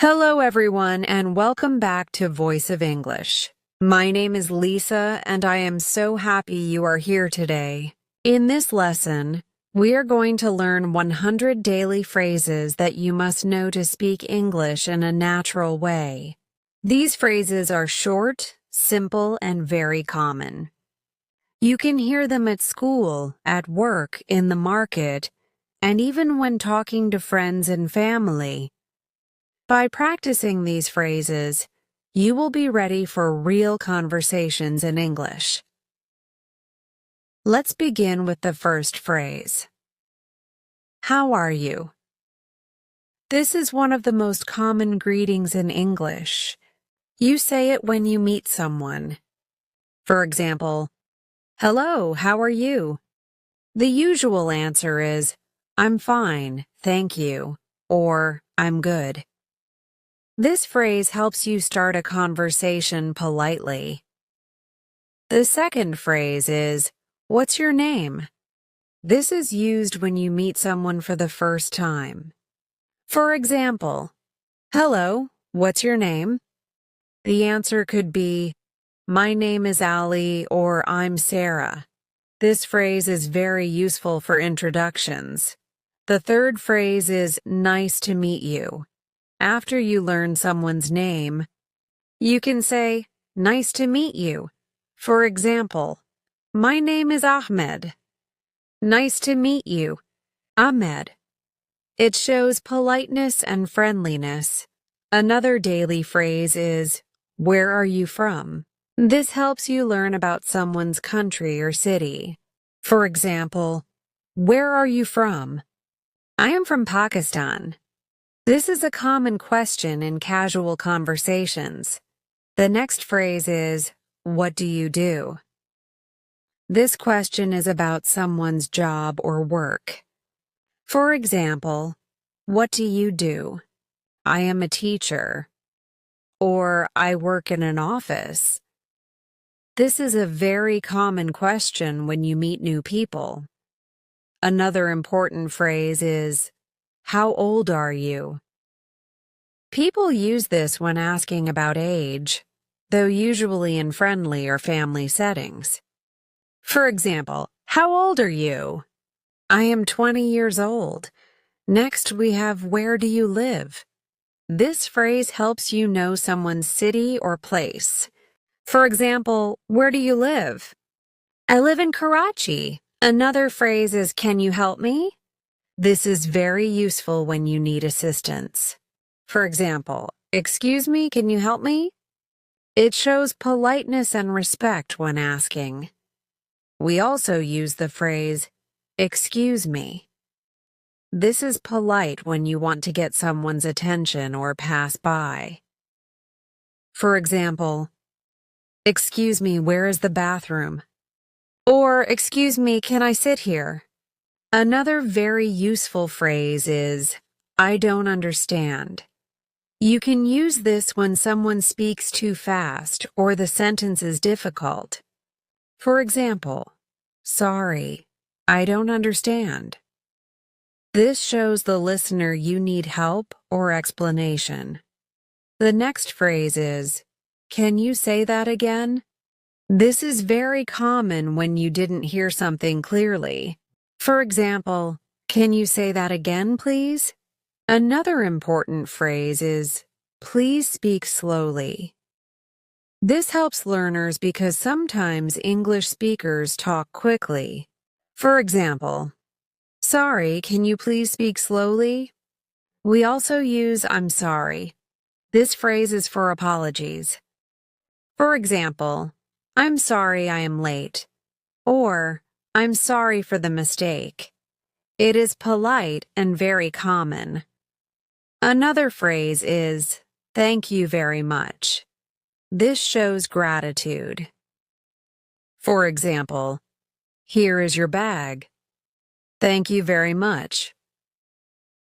Hello, everyone, and welcome back to Voice of English. My name is Lisa, and I am so happy you are here today. In this lesson, we are going to learn 100 daily phrases that you must know to speak English in a natural way. These phrases are short, simple, and very common. You can hear them at school, at work, in the market, and even when talking to friends and family. By practicing these phrases, you will be ready for real conversations in English. Let's begin with the first phrase. How are you? This is one of the most common greetings in English. You say it when you meet someone. For example, hello, how are you? The usual answer is, I'm fine, thank you, or I'm good. This phrase helps you start a conversation politely. The second phrase is, what's your name? This is used when you meet someone for the first time. For example, hello, what's your name? The answer could be, my name is Ali or I'm Sarah. This phrase is very useful for introductions. The third phrase is, nice to meet you. After you learn someone's name, you can say, nice to meet you. For example, my name is Ahmed. Nice to meet you, Ahmed. It shows politeness and friendliness. Another daily phrase is, where are you from? This helps you learn about someone's country or city. For example, where are you from? I am from Pakistan. This is a common question in casual conversations. The next phrase is, what do you do? This question is about someone's job or work. For example, what do you do? I am a teacher. Or I work in an office. This is a very common question when you meet new people. Another important phrase is, how old are you? People use this when asking about age, though usually in friendly or family settings. For example, how old are you? I am 20 years old. Next, we have where do you live? This phrase helps you know someone's city or place. For example, where do you live? I live in Karachi. Another phrase is, can you help me? This is very useful when you need assistance. For example, excuse me, can you help me? It shows politeness and respect when asking. We also use the phrase, excuse me. This is polite when you want to get someone's attention or pass by. For example, excuse me, where is the bathroom? Or, excuse me, can I sit here? Another very useful phrase is, I don't understand. You can use this when someone speaks too fast or the sentence is difficult. For example, sorry, I don't understand. This shows the listener you need help or explanation. The next phrase is, can you say that again? This is very common when you didn't hear something clearly. For example, can you say that again, please? Another important phrase is, please speak slowly. This helps learners because sometimes English speakers talk quickly. For example, sorry, can you please speak slowly? We also use I'm sorry. This phrase is for apologies. For example, I'm sorry I am late, or I'm sorry for the mistake. It is polite and very common. Another phrase is, thank you very much. This shows gratitude. For example, here is your bag. Thank you very much.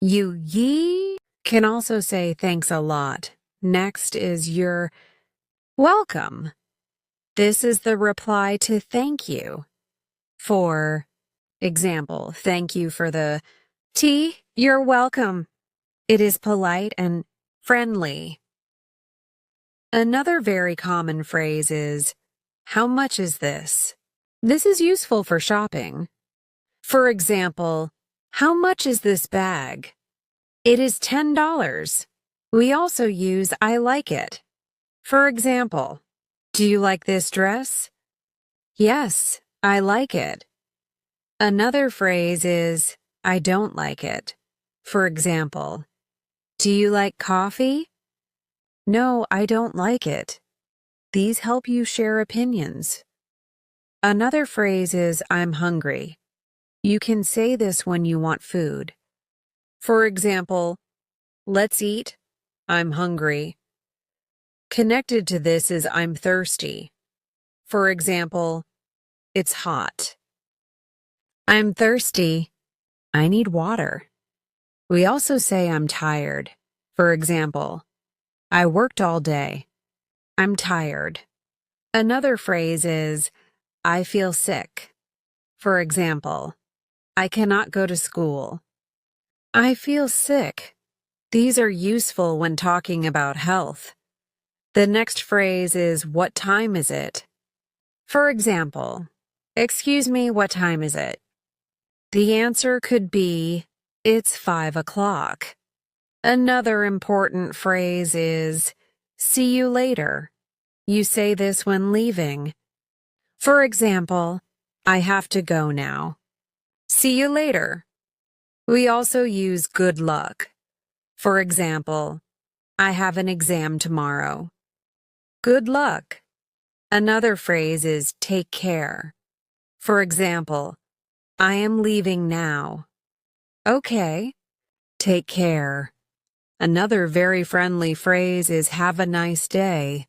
You can also say thanks a lot. Next is you're welcome. This is the reply to thank you. For example, thank you for the tea. You're welcome. It is polite and friendly. Another very common phrase is, how much is this? This is useful for shopping. For example, how much is this bag? It is $10. We also use I like it. For example, do you like this dress? Yes, I like it. Another phrase is, I don't like it. For example, do you like coffee? No, I don't like it. These help you share opinions. Another phrase is, I'm hungry. You can say this when you want food. For example, let's eat. I'm hungry. Connected to this is, I'm thirsty. For example, it's hot. I'm thirsty. I need water. We also say I'm tired. For example, I worked all day. I'm tired. Another phrase is, I feel sick. For example, I cannot go to school. I feel sick. These are useful when talking about health. The next phrase is, what time is it? For example, excuse me, what time is it? The answer could be, it's 5 o'clock. Another important phrase is, see you later. You say this when leaving. For example, I have to go now. See you later. We also use good luck. For example, I have an exam tomorrow. Good luck. Another phrase is take care. For example, I am leaving now. Okay. Take care. Another very friendly phrase is have a nice day.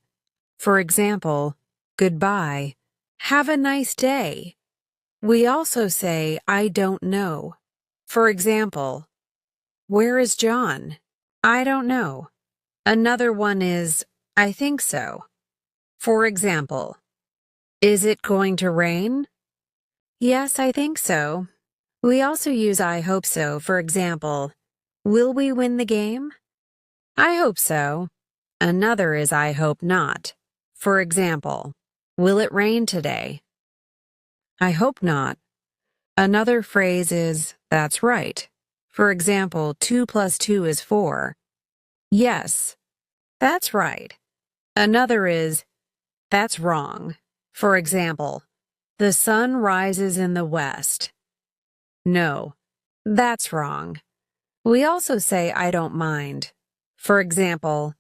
For example, goodbye. Have a nice day. We also say I don't know. For example, where is John? I don't know. Another one is I think so. For example, is it going to rain? Yes, I think so. We also use I hope so. For example, will we win the game? I hope so. Another is I hope not. For example, will it rain today? I hope not. Another phrase is, that's right. For example, 2 plus 2 is 4. Yes, that's right. Another is, that's wrong. For example, the sun rises in the west. No, that's wrong. We also say I don't mind. For example,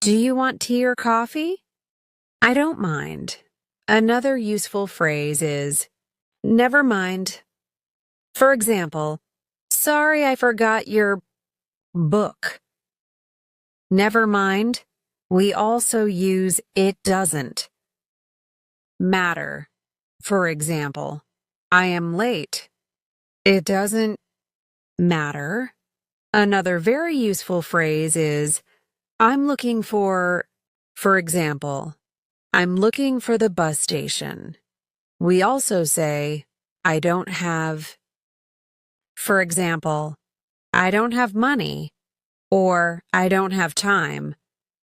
do you want tea or coffee? I don't mind. Another useful phrase is, never mind. For example, sorry I forgot your book. Never mind. We also use it doesn't matter. For example, I am late. It doesn't matter. Another very useful phrase is, I'm looking for example, I'm looking for the bus station. We also say, I don't have, for example, I don't have money, or I don't have time.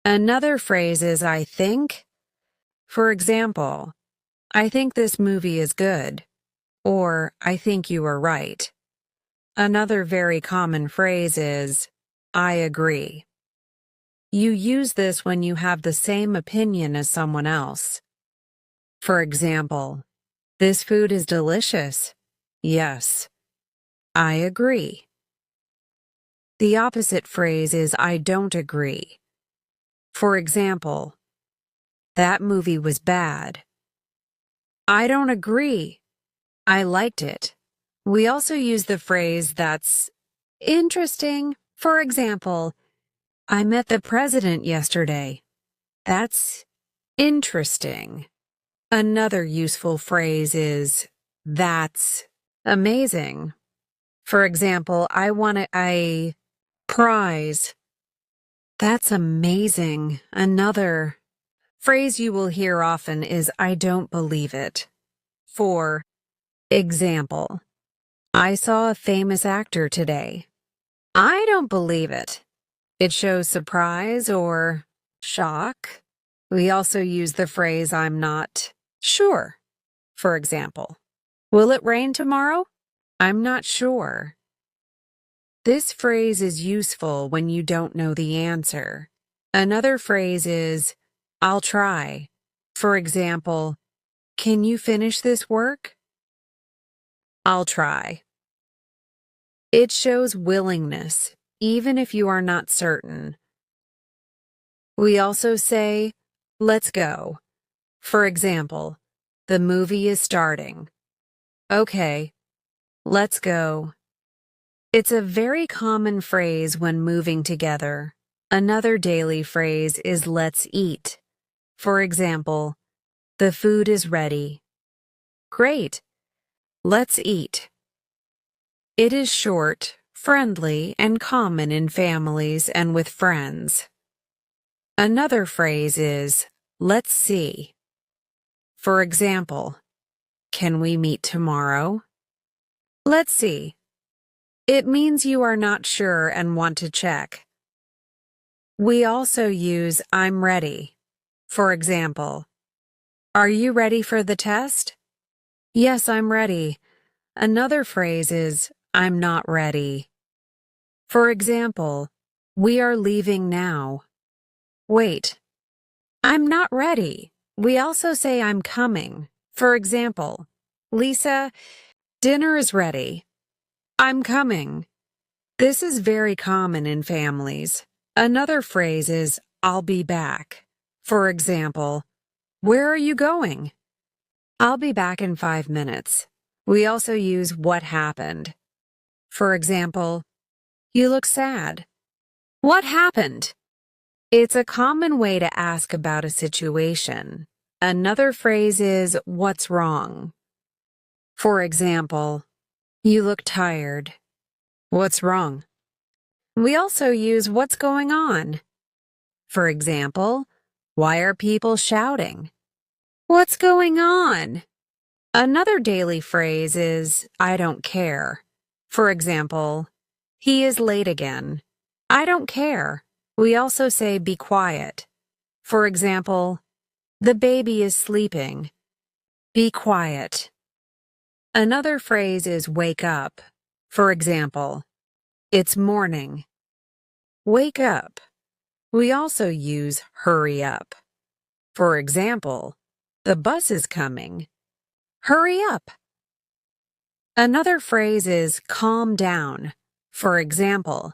Another phrase is I think. For example, I think this movie is good, or I think you are right. Another very common phrase is, I agree. You use this when you have the same opinion as someone else. For example, this food is delicious. Yes, I agree. The opposite phrase is I don't agree. For example, that movie was bad. I don't agree. I liked it. We also use the phrase that's interesting. For example, I met the president yesterday. That's interesting. Another useful phrase is that's amazing. For example, I won a prize. That's amazing. Another phrase you will hear often is I don't believe it. For example, I saw a famous actor today. I don't believe it. It shows surprise or shock. We also use the phrase I'm not sure. For example, will it rain tomorrow? I'm not sure. This phrase is useful when you don't know the answer. Another phrase is, I'll try. For example, can you finish this work? I'll try. It shows willingness, even if you are not certain. We also say, let's go. For example, the movie is starting. Okay, let's go. It's a very common phrase when moving together. Another daily phrase is let's eat. For example, the food is ready. Great, let's eat. It is short, friendly, and common in families and with friends. Another phrase is, let's see. For example, can we meet tomorrow? Let's see. It means you are not sure and want to check. We also use I'm ready. For example, are you ready for the test? Yes, I'm ready. Another phrase is I'm not ready. For example, we are leaving now. Wait, I'm not ready. We also say I'm coming. For example, Lisa, dinner is ready. I'm coming. This is very common in families. Another phrase is I'll be back. For example, where are you going? I'll be back in 5 minutes. We also use what happened. For example, you look sad. What happened? It's a common way to ask about a situation. Another phrase is what's wrong. For example, you look tired. What's wrong? We also use what's going on. For example, why are people shouting? What's going on? Another daily phrase is I don't care. For example, he is late again. I don't care. We also say be quiet. For example, the baby is sleeping. Be quiet. Another phrase is wake up. For example, it's morning. Wake up. We also use hurry up. For example, the bus is coming. Hurry up. Another phrase is calm down. For example,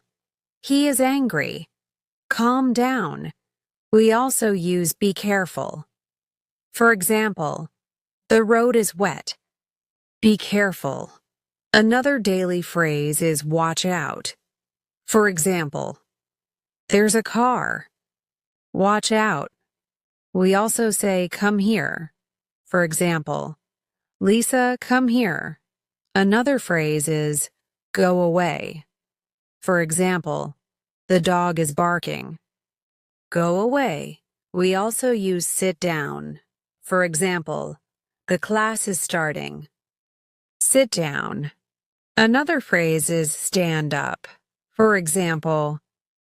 he is angry. Calm down. We also use be careful. For example, the road is wet. Be careful. Another daily phrase is watch out. For example, there's a car. Watch out. We also say come here. For example, Lisa, come here. Another phrase is go away. For example, the dog is barking. Go away. We also use sit down. For example, the class is starting. Sit down. Another phrase is stand up. For example,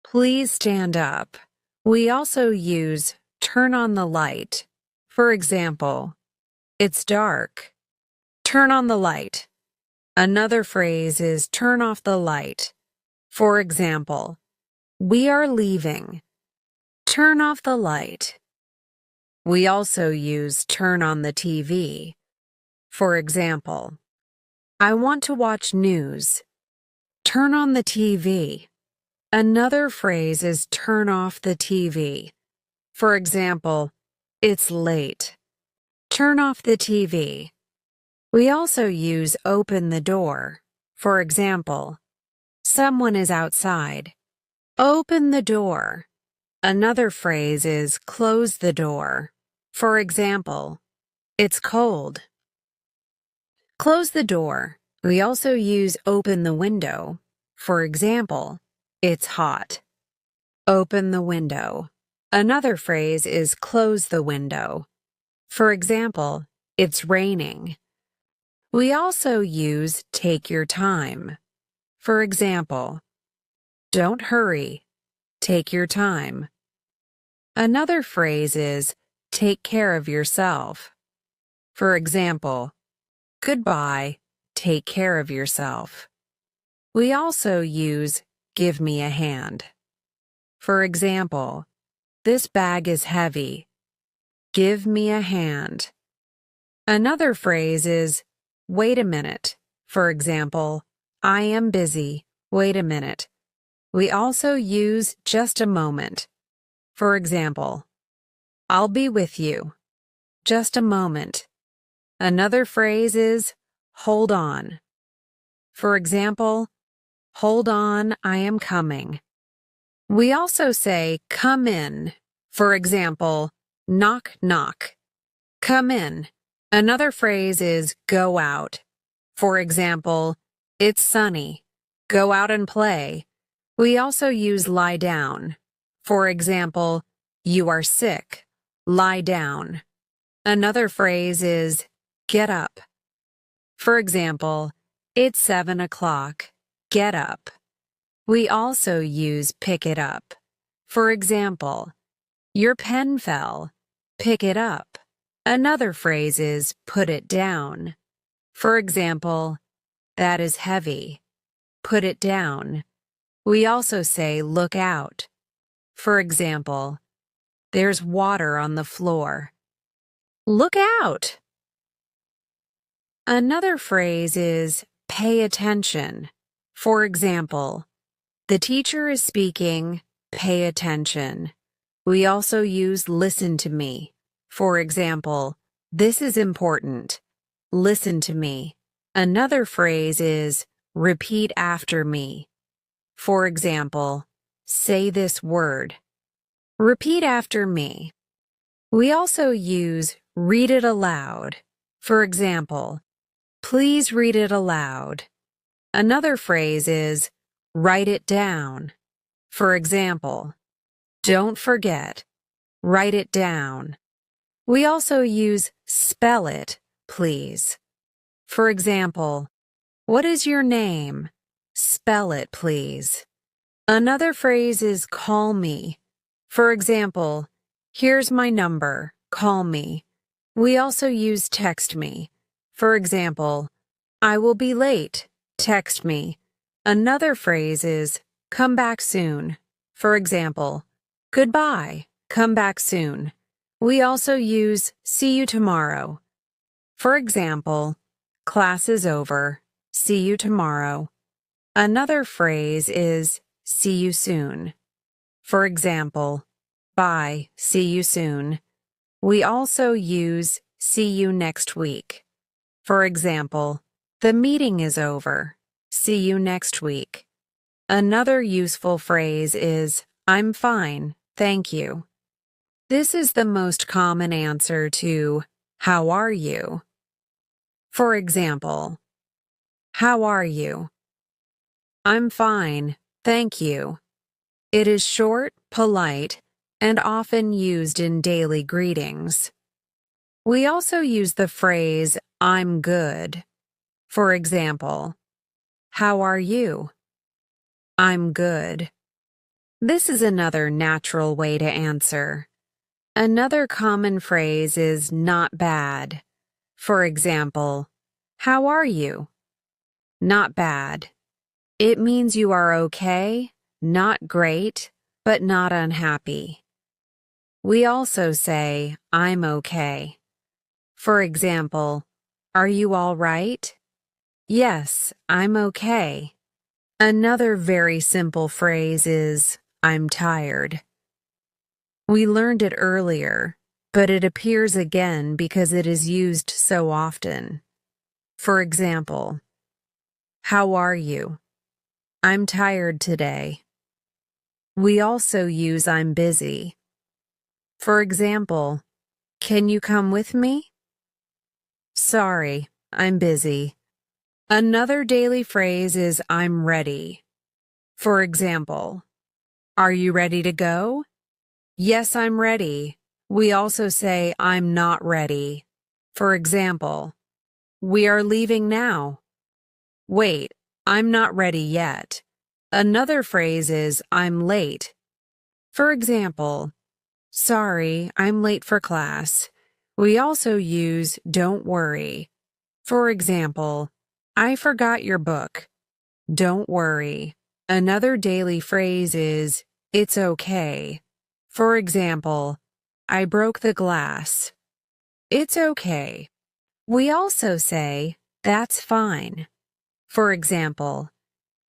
please stand up. We also use turn on the light. For example, it's dark. Turn on the light. Another phrase is turn off the light. For example, we are leaving. Turn off the light. We also use turn on the TV. For example, I want to watch news. Turn on the TV. Another phrase is turn off the TV. For example, it's late. Turn off the TV. We also use open the door. For example, someone is outside. Open the door. Another phrase is close the door. For example, it's cold. Close the door. We also use open the window. For example, it's hot. Open the window. Another phrase is close the window. For example, it's raining. We also use take your time. For example, don't hurry. take your time. Another phrase is take care of yourself. For example, goodbye, take care of yourself. We also use give me a hand. For example, this bag is heavy. Give me a hand. Another phrase is wait a minute. For example, I am busy. Wait a minute. We also use just a moment. For example, I'll be with you. Just a moment. Another phrase is hold on. For example, hold on, I am coming. We also say come in. For example, knock, knock. Come in. Another phrase is go out. For example, it's sunny. Go out and play. We also use lie down. For example, you are sick. Lie down. Another phrase is get up. For example, it's 7 o'clock. Get up. We also use pick it up. For example, your pen fell. Pick it up. Another phrase is put it down. For example, that is heavy. Put it down. We also say look out. For example, there's water on the floor. Look out! Another phrase is pay attention. For example, the teacher is speaking, pay attention. We also use listen to me. For example, this is important. Listen to me. Another phrase is repeat after me. For example, say this word. Repeat after me. We also use read it aloud. For example, please read it aloud. Another phrase is write it down. For example, don't forget, write it down. We also use spell it, please. For example, what is your name? Spell it, please. Another phrase is call me. For example, here's my number, call me. We also use text me. For example, I will be late, text me. Another phrase is come back soon. For example, goodbye, come back soon. We also use see you tomorrow. For example, class is over, see you tomorrow. Another phrase is see you soon. For example, bye, see you soon. We also use see you next week. For example, the meeting is over, see you next week. Another useful phrase is I'm fine, thank you. This is the most common answer to how are you? For example, how are you? I'm fine, thank you. It is short, polite, and often used in daily greetings. We also use the phrase I'm good. For example, how are you? I'm good. This is another natural way to answer. Another common phrase is not bad. For example, how are you? Not bad. It means you are okay, not great, but not unhappy. We also say, I'm okay. For example, are you all right? Yes, I'm okay. Another very simple phrase is, I'm tired. We learned it earlier, but it appears again because it is used so often. For example, how are you? I'm tired today. We also use I'm busy. For example, can you come with me? Sorry, I'm busy. Another daily phrase is I'm ready. For example, are you ready to go? Yes, I'm ready. We also say I'm not ready. For example, we are leaving now. Wait, I'm not ready yet. Another phrase is I'm late. For example, sorry, I'm late for class. We also use don't worry. For example, I forgot your book. Don't worry. Another daily phrase is, it's okay. For example, I broke the glass. It's okay. We also say, that's fine. For example,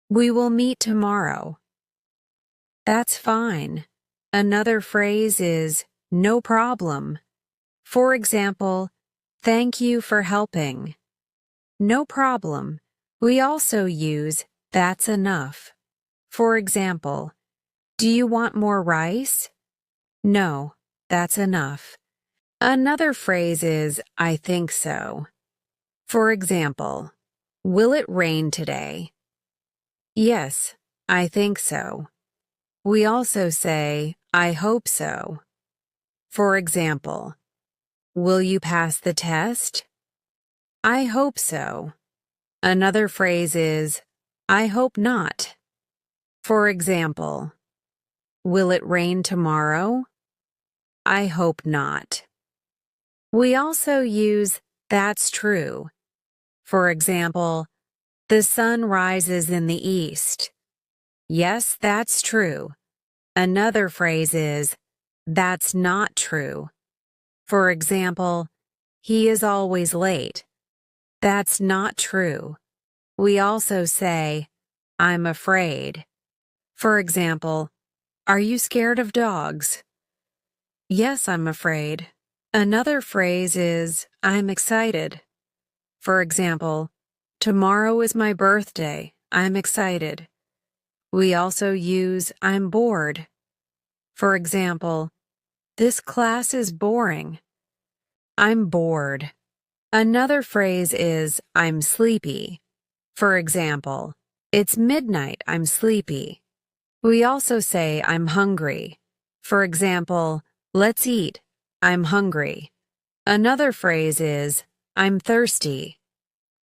we will meet tomorrow. That's fine. Another phrase is, no problem. For example, thank you for helping. No problem. We also use, that's enough. For example, do you want more rice? No, that's enough. Another phrase is, I think so. For example, will it rain today? Yes, I think so. We also say, I hope so. For example, will you pass the test? I hope so. Another phrase is, I hope not. For example, will it rain tomorrow? I hope not. We also use that's true. For example, the sun rises in the east. Yes, that's true. Another phrase is, that's not true. For example, he is always late. That's not true. We also say, I'm afraid. For example, are you scared of dogs? Yes, I'm afraid. Another phrase is, I'm excited. For example, tomorrow is my birthday. I'm excited. We also use, I'm bored. For example, this class is boring. I'm bored. Another phrase is, I'm sleepy. For example, it's midnight, I'm sleepy. We also say, I'm hungry. For example, let's eat. I'm hungry. Another phrase is, I'm thirsty.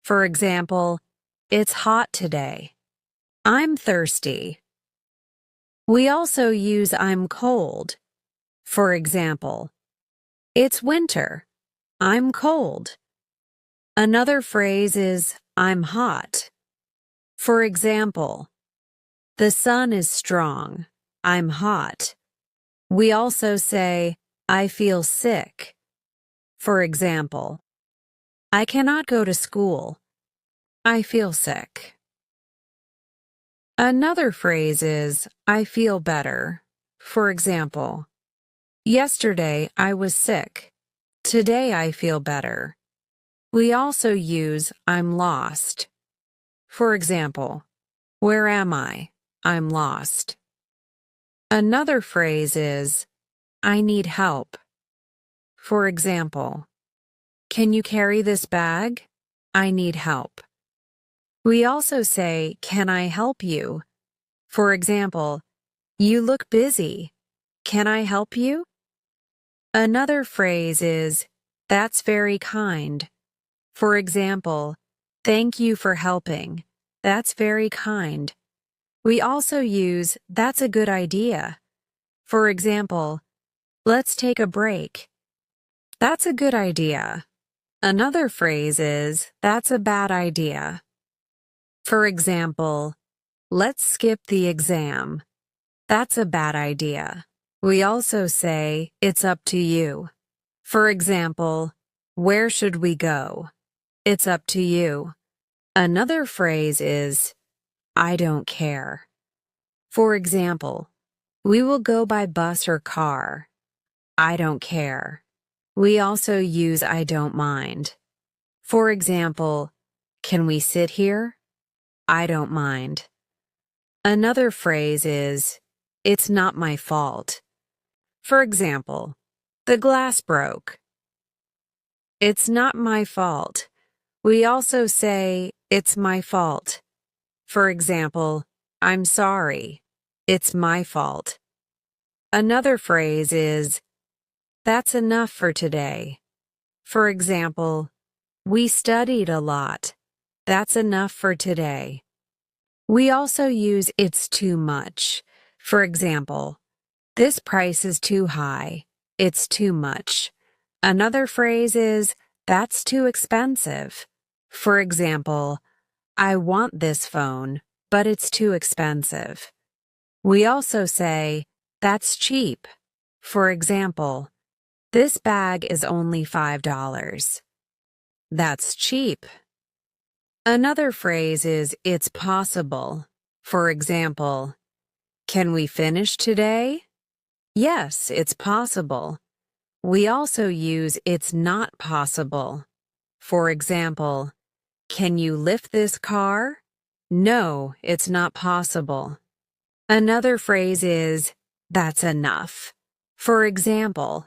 For example, it's hot today. I'm thirsty. We also use I'm cold. For example, it's winter. I'm cold. Another phrase is, I'm hot. For example, the sun is strong. I'm hot. We also say, I feel sick. For example, I cannot go to school. I feel sick. Another phrase is, I feel better. For example, yesterday I was sick. Today I feel better. We also use, I'm lost. For example, where am I? I'm lost. Another phrase is, I need help. For example, can you carry this bag? I need help. We also say, can I help you? For example, you look busy. Can I help you? Another phrase is, that's very kind. For example, thank you for helping. That's very kind. We also use, that's a good idea. For example, let's take a break. That's a good idea. Another phrase is, that's a bad idea. For example, let's skip the exam. That's a bad idea. We also say, it's up to you. For example, where should we go? It's up to you. Another phrase is, I don't care. For example, we will go by bus or car. I don't care. We also use I don't mind. For example, can we sit here? I don't mind. Another phrase is, it's not my fault. For example, the glass broke. It's not my fault. We also say, it's my fault. For example, I'm sorry. It's my fault. Another phrase is, that's enough for today. For example, we studied a lot. That's enough for today. We also use it's too much. For example, This price is too high. It's too much. Another phrase is, that's too expensive. For example, I want this phone, but it's too expensive. We also say, that's cheap. For example, this bag is only $5. That's cheap. Another phrase is, it's possible. For example, can we finish today? Yes, it's possible. We also use it's not possible. For example, can you lift this car? No, it's not possible. Another phrase is, that's enough. For example,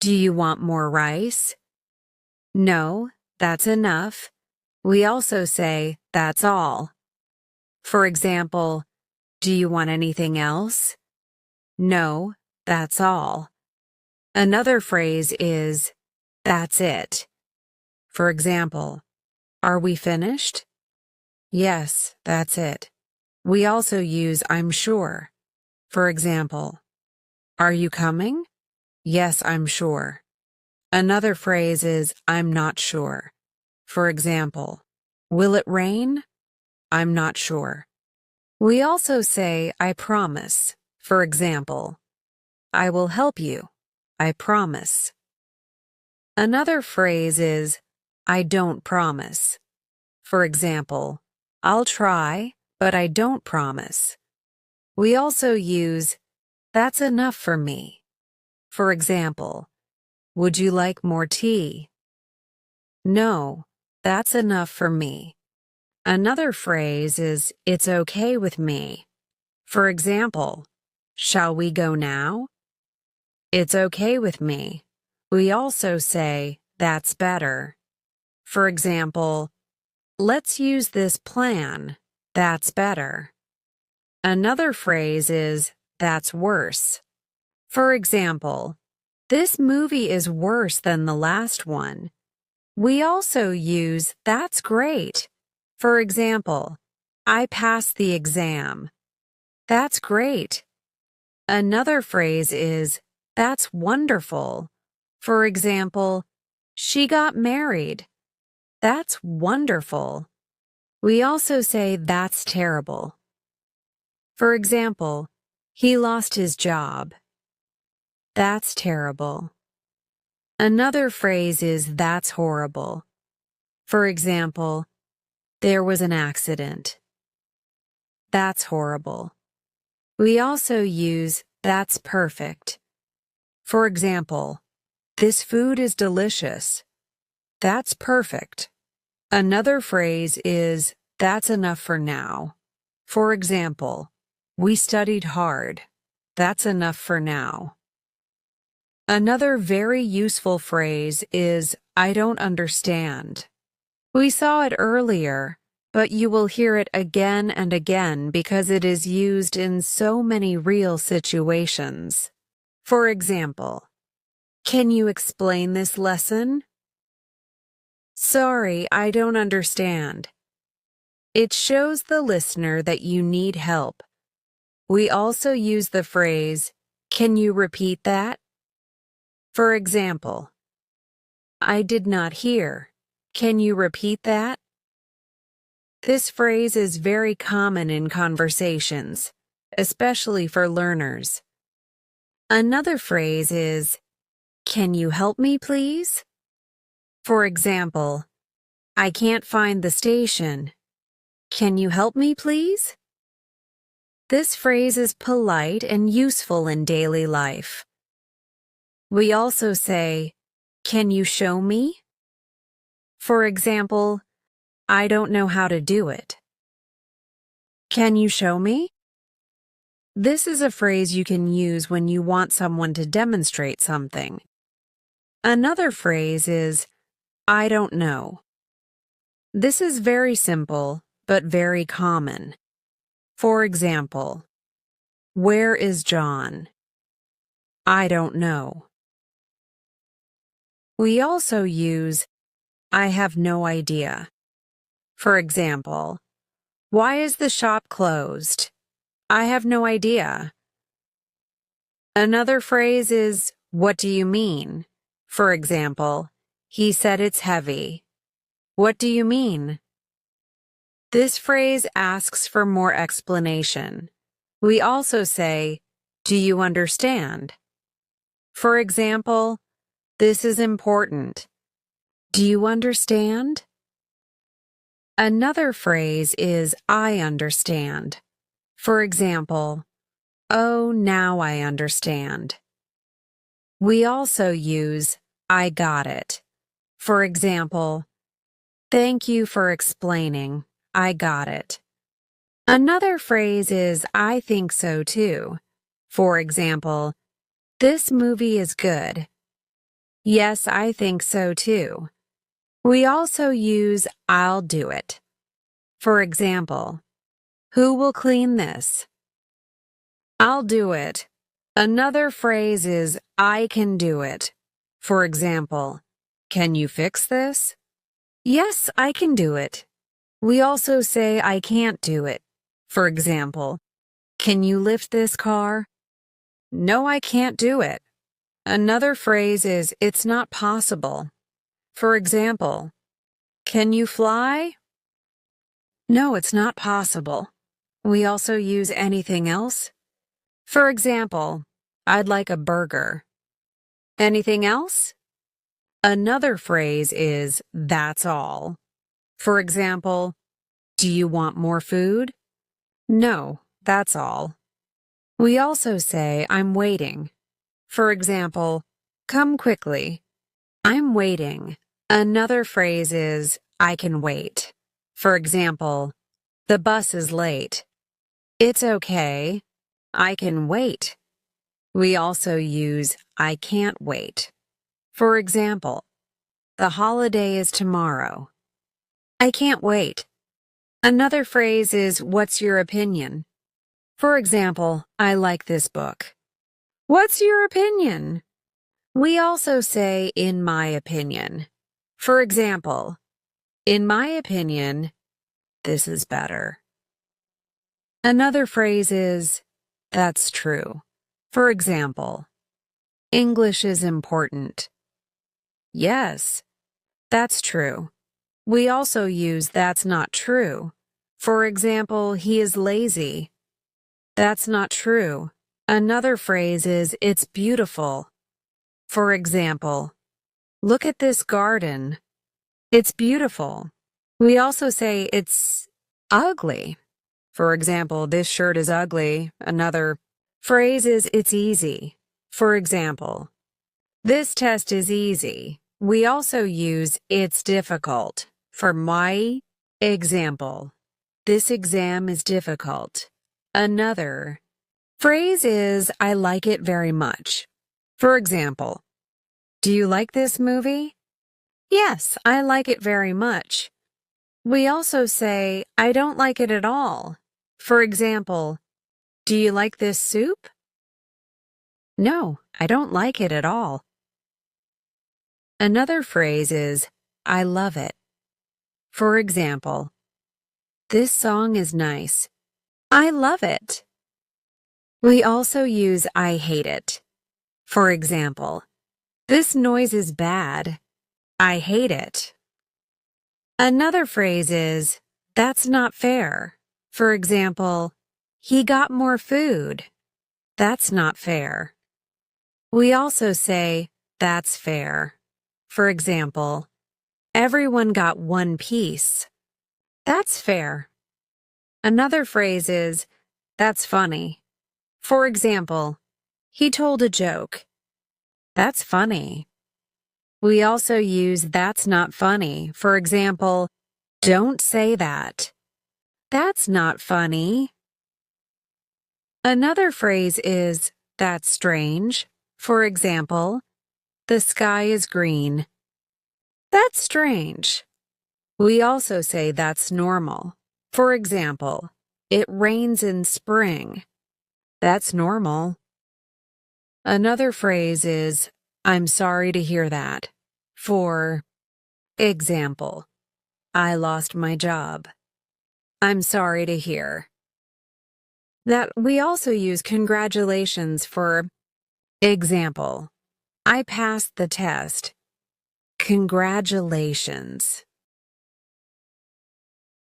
do you want more rice? No, that's enough. We also say, that's all. For example, do you want anything else? No, that's all. Another phrase is, that's it. For example, are we finished? Yes, that's it. We also use I'm sure. For example, are you coming? Yes, I'm sure. Another phrase is I'm not sure. For example, will it rain? I'm not sure. We also say I promise. For example, I will help you. I promise. Another phrase is I don't promise. For example, I'll try, but I don't promise. We also use that's enough for me. For example, would you like more tea? No, that's enough for me. Another phrase is it's okay with me. For example, shall we go now? It's okay with me. We also say that's better. For example, let's use this plan. That's better. Another phrase is that's worse. For example, this movie is worse than the last one. We also use that's great. For example, I passed the exam. That's great. Another phrase is that's wonderful. For example, she got married. That's wonderful. We also say that's terrible. For example, he lost his job. That's terrible. Another phrase is that's horrible. For example, there was an accident. That's horrible. We also use that's perfect. For example, this food is delicious. That's perfect. Another phrase is that's enough for now. For example, we studied hard. That's enough for now. Another very useful phrase is I don't understand. We saw it earlier, but you will hear it again and again because it is used in so many real situations. For example, can you explain this lesson? Sorry, I don't understand. It shows the listener that you need help. We also use the phrase, can you repeat that? For example, I did not hear. Can you repeat that? This phrase is very common in conversations, especially for learners. Another phrase is, can you help me, please? For example, I can't find the station. Can you help me, please? This phrase is polite and useful in daily life. We also say, can you show me? For example, I don't know how to do it. Can you show me? This is a phrase you can use when you want someone to demonstrate something. Another phrase is, I don't know. This is very simple, but very common. For example, where is John? I don't know. We also use, I have no idea. For example, why is the shop closed? I have no idea. Another phrase is, what do you mean? For example, he said it's heavy. What do you mean? This phrase asks for more explanation. We also say, do you understand? For example, this is important. Do you understand? Another phrase is, I understand. For example, oh, now I understand. We also use, I got it. For example, thank you for explaining. I got it. Another phrase is, I think so too. For example, this movie is good. Yes, I think so too. We also use, I'll do it. For example, who will clean this? I'll do it. Another phrase is, I can do it. For example, can you fix this? Yes, I can do it. We also say, I can't do it. For example, can you lift this car? No, I can't do it. Another phrase is, it's not possible. For example, can you fly? No, it's not possible. We also use anything else. For example, I'd like a burger. Anything else? Another phrase is, that's all. For example, do you want more food? No, that's all. We also say, I'm waiting. For example, come quickly. I'm waiting. Another phrase is, I can wait. For example, the bus is late. It's okay. I can wait. We also use, I can't wait. For example, the holiday is tomorrow. I can't wait. Another phrase is, what's your opinion? For example, I like this book. What's your opinion? We also say, in my opinion. For example, in my opinion, this is better. Another phrase is, that's true. For example, English is important. Yes, that's true. We also use that's not true. For example, he is lazy. That's not true. Another phrase is, it's beautiful. For example, look at this garden. It's beautiful. We also say it's ugly. For example, this shirt is ugly. Another phrase is, it's easy. For example, this test is easy. We also use, it's difficult. For my example, this exam is difficult. Another phrase is, I like it very much. For example, do you like this movie? Yes, I like it very much. We also say, I don't like it at all. For example, do you like this soup? No, I don't like it at all. Another phrase is, I love it. For example, this song is nice. I love it. We also use I hate it. For example, this noise is bad. I hate it. Another phrase is, that's not fair. For example, he got more food. That's not fair. We also say, that's fair. For example, everyone got one piece. That's fair. Another phrase is, that's funny. For example, he told a joke. That's funny. We also use that's not funny. For example, don't say that. That's not funny. Another phrase is, that's strange. For example, the sky is green. That's strange. We also say that's normal. For example, it rains in spring. That's normal. Another phrase is, I'm sorry to hear that. For example, I lost my job. I'm sorry to hear. That we also use congratulations for Example: I passed the test. Congratulations.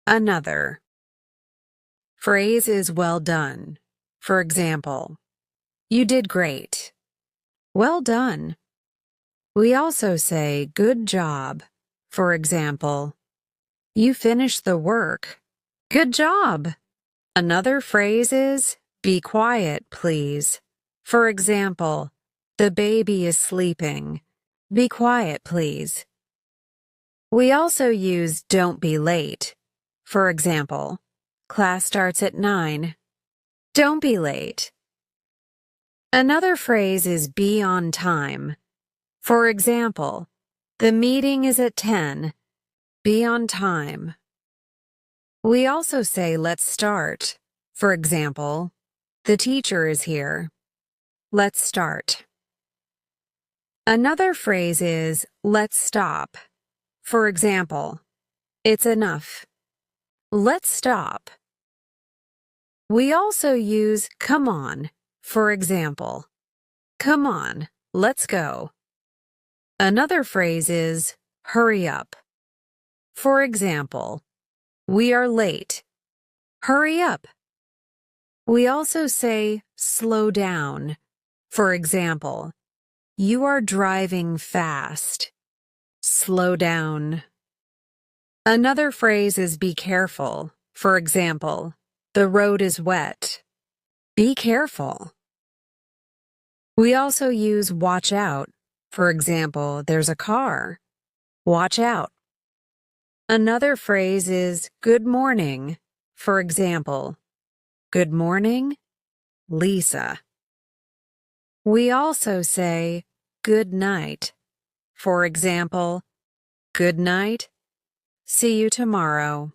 Another phrase is well done. For example, you did great. Well done. We also say good job. For example, you finished the work. Good job. Another phrase is be quiet, please. For example, the baby is sleeping. Be quiet, please. We also use don't be late. For example, class starts at 9. Don't be late. Another phrase is be on time. For example, the meeting is at 10. Be on time. We also say let's start. For example, the teacher is here. Let's start. Another phrase is let's stop. For example, it's enough. Let's stop. We also use come on. For example, come on, let's go. Another phrase is hurry up. For example, we are late. Hurry up. We also say slow down. For example, you are driving fast. Slow down. Another phrase is be careful. For example, the road is wet. Be careful. We also use watch out. For example, there's a car. Watch out. Another phrase is good morning. For example, good morning, Lisa. We also say good night. For example, good night, see you tomorrow.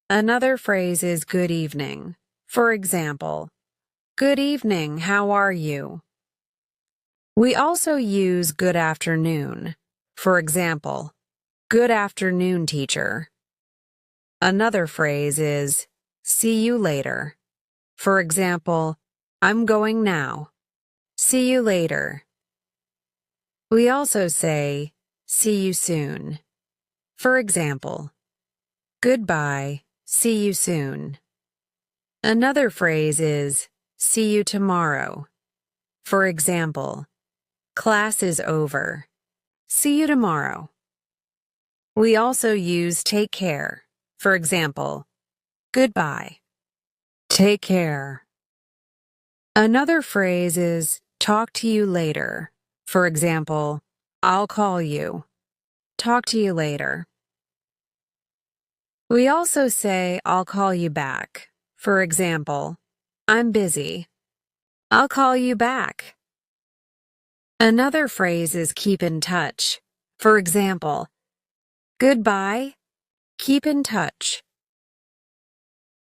Another phrase is good evening. For example, good evening, how are you? We also use good afternoon. For example, good afternoon, teacher. Another phrase is see you later. For example, I'm going now. See you later. We also say see you soon. For example, goodbye, see you soon. Another phrase is see you tomorrow. For example, class is over. See you tomorrow. We also use take care. For example, goodbye. Take care. Another phrase is talk to you later. For example, I'll call you. Talk to you later. We also say I'll call you back. For example, I'm busy. I'll call you back. Another phrase is keep in touch. For example, goodbye, keep in touch.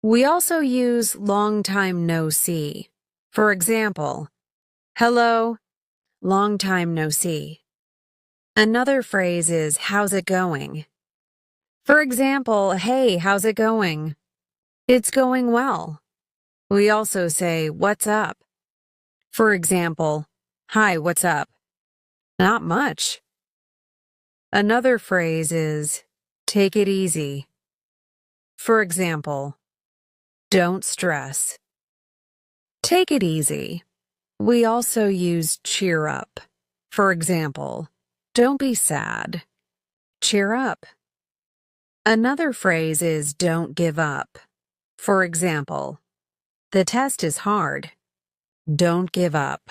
We also use long time no see. For example, hello, long time no see. Another phrase is how's it going? For example, hey, how's it going? It's going well. We also say what's up? For example, hi, what's up? Not much. Another phrase is take it easy. For example, don't stress. Take it easy. We also use cheer up. For example, don't be sad. Cheer up. Another phrase is don't give up. For example, the test is hard. Don't give up.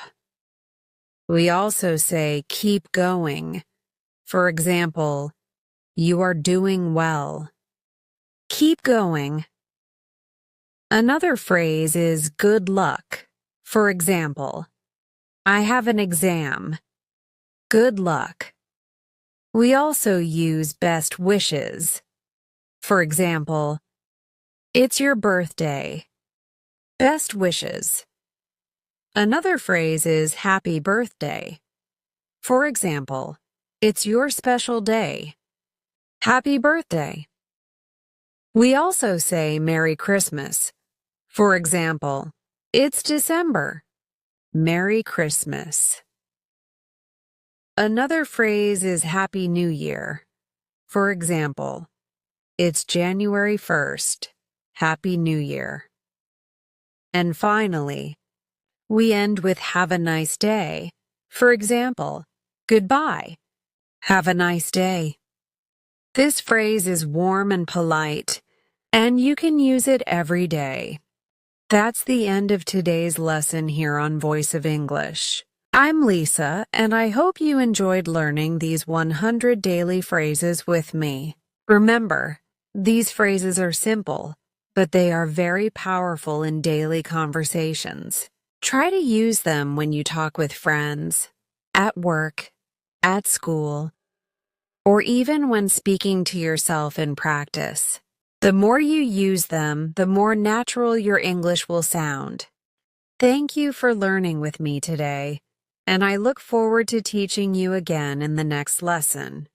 We also say keep going. For example, you are doing well. Keep going. Another phrase is good luck. For example, I have an exam. Good luck. We also use best wishes. For example, it's your birthday. Best wishes. Another phrase is happy birthday. For example, it's your special day. Happy birthday. We also say Merry Christmas. For example, it's December. Merry Christmas. Another phrase is Happy New Year. For example, it's January 1st. Happy New Year. And finally, we end with Have a nice day. For example, goodbye. Have a nice day. This phrase is warm and polite, and you can use it every day. That's the end of today's lesson here on Voice of English. I'm Lisa, and I hope you enjoyed learning these 100 daily phrases with me. Remember, these phrases are simple, but they are very powerful in daily conversations. Try to use them when you talk with friends, at work, at school, or even when speaking to yourself in practice. The more you use them, the more natural your English will sound. Thank you for learning with me today, and I look forward to teaching you again in the next lesson.